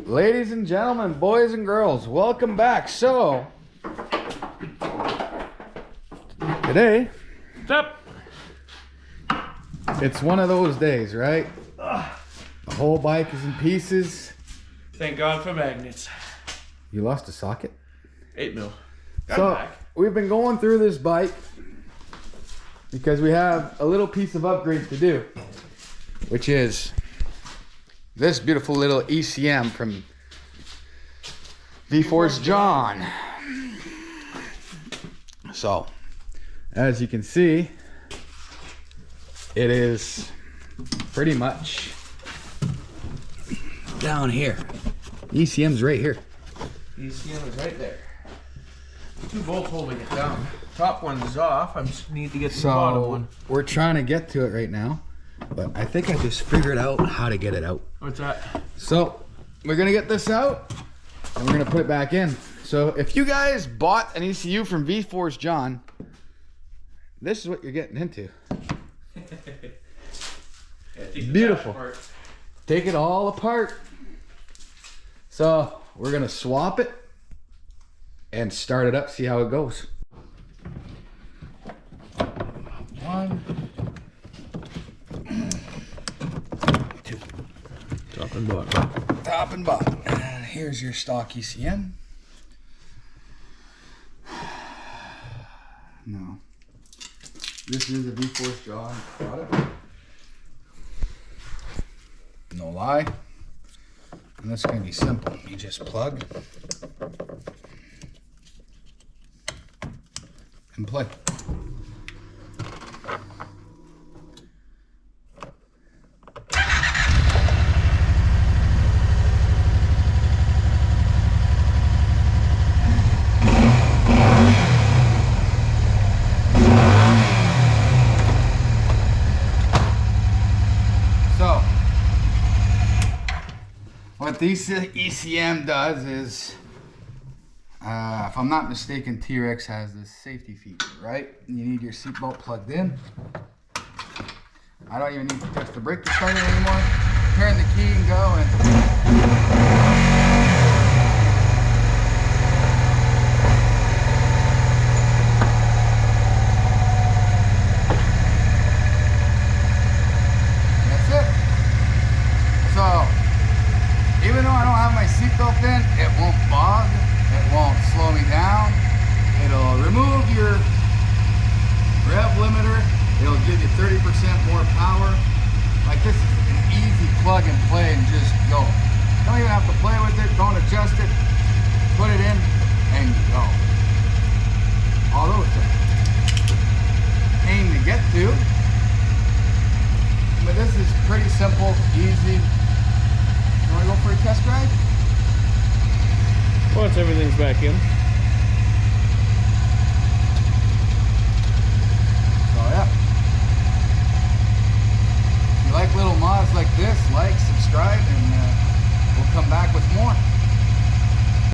Ladies and gentlemen, boys and girls, welcome back. So, today, what's up? It's one of those days, right? The whole bike is in pieces. Thank God for magnets. You lost a socket? 8 mil. So, we've been going through this bike because we have a little piece of upgrade to do, which is this beautiful little ECM from VForceJohn. So, as you can see, it is pretty much down here. ECM's right here. ECM is right there. 2 bolts holding it down. Top one's off. I just need to get the bottom one. We're trying to get to it right now, but I think I just figured out how to get it out. What's that? So we're gonna get this out and we're gonna put it back in. So if you guys bought an ECU from VForceJohn, this is what you're getting into. Beautiful. Take it all apart. So we're gonna swap it and start it up, see how it goes. 1, 2. Top and bottom. Top and bottom. And here's your stock ECM. No. This is a VForceJohn product. No lie. And that's going to be simple. You just plug and play. What this ECM does is, if I'm not mistaken, Teryx has this safety feature, right? You need your seatbelt plugged in. I don't even need to touch the brake to start it anymore. Turn the key and go and... Even though I don't have my seatbelt in, it won't bog, it won't slow me down. It'll remove your rev limiter. It'll give you 30% more power. Like, this is an easy plug and play and just go. Don't even have to play with it, don't adjust it. Put it in and go. Although it's a pain to get to, but this is pretty simple, easy. Want to go for a test drive? Once everything's back in.